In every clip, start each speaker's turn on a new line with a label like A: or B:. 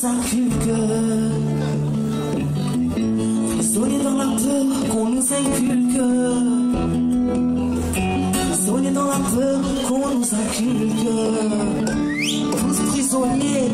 A: nous inculque. Prisonniers dans la peur qu'on nous inculque. Prisonniers dans la peur qu'on nous inculque. Tous prisonniers,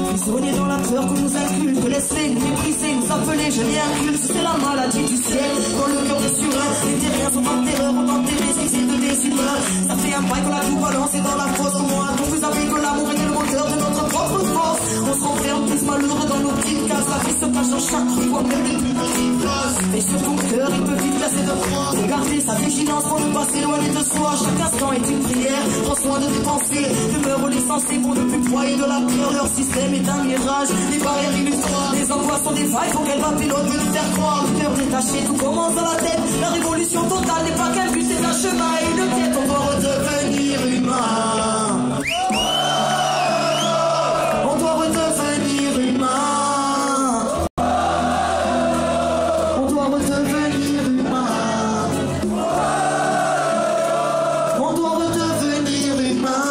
A: prisonniers dans la peur qu'on nous inculque. Laissez nous mépriser, nous appeler, je les inculque. C'est la maladie du ciel, dans le cœur de surin. Les terriens sont en terreur, on enterré, c'est de des humains. Ça fait un bail qu'on a tout balancé dans la fosse. Au moins, donc vous savez que l'amour est le moteur de notre propre force. On se renferme plus malheureux dans nos petites cases. La vie se cache dans chaque fois, même les plus petites phrases. Et sur ton cœur, il peut vite casser de froid. Regardez sa vigilance pour ne pas s'éloigner de soi. Chaque instant est une prière, prends soin de tes pensées. Demeure les sensés pour ne plus broyer de la peur. Leur système est un mirage, les barrières illusoires. Les angoisses sont des failles, faut qu'elle va pilote, veut nous faire croire. Le cœur détaché, tout commence dans la tête. La révolution totale n'est pas qu'un but, c'est un chemin et une quête. On doit redevenir humain. On doit redevenir humain. On doit redevenir humain. On doit redevenir humain.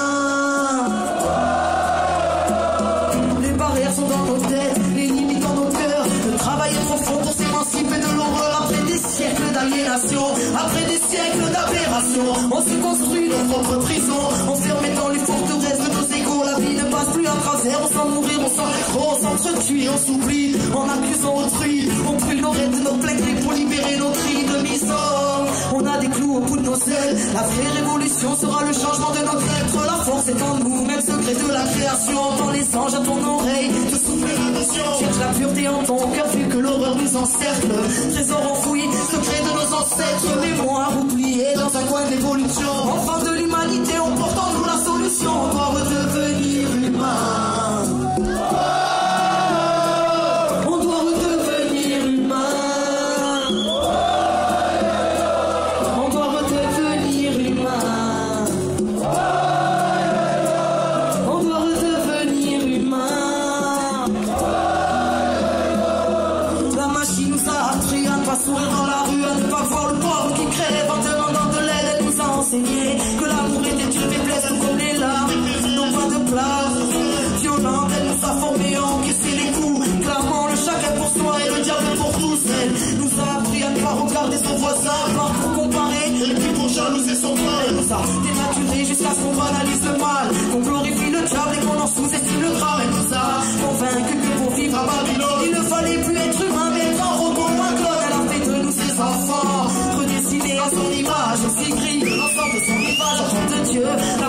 A: Les barrières sont dans nos têtes, les limites dans nos cœurs. Le travail est profond pour s'émanciper de l'horreur. Après des siècles d'aliénation, après des siècles d'aberration, on se construit nos propres prisons, enfermés dans les forteresses de nos égaux. La vie ne passe plus à travers, on s'en mourir, on s'en accroche, on s'entretue, on s'oublie, en accusant autrui. On brûle nos rêves de nos plaques pour libérer nos cris de misère. On a des clous au bout de nos ailes, la vraie révolution sera le changement de notre être. La force est en nous, même secret de la création. Entends les anges à ton oreille, te souffler la notion. Cherche la pureté en ton cœur, vu que l'horreur nous encercle. Trésor enfoui, secret de nos ancêtres, mémoire oubliée dans un coin de l'évolution. Enfant de l'humanité, on porte en nous la solution. On doit redevenir humain. On doit redevenir humain. On doit redevenir humain. On doit redevenir humain. La machine nous a appris à ne pas sourire dans la rue, à ne pas voir le pauvre qui crève en demandant de l'aide. Elle nous a enseigné que l'amour était une faiblesse, tout comme les larmes n'ont pas de place. Violente, elle nous a formés à encaisser les coups, clamant le chacun pour soi et le diable pour tous. Elle nous a appris à ne pas regarder son voisin, pas pour comparer, et puis pour jalouser son frère. Elle nous a dénaturé jusqu'à ce qu'on banalise le mal, qu'on glorifie le diable et qu'on en sous-estime le grave. Elle nous a convaincu que pour vivre à Babylone, il ne fallait plus être humain mais être un robot ou un clone. Elle a fait de nous ses enfants, redessinés à son image, aussi gris de l'ensemble de son rivage. Enfant de Dieu, la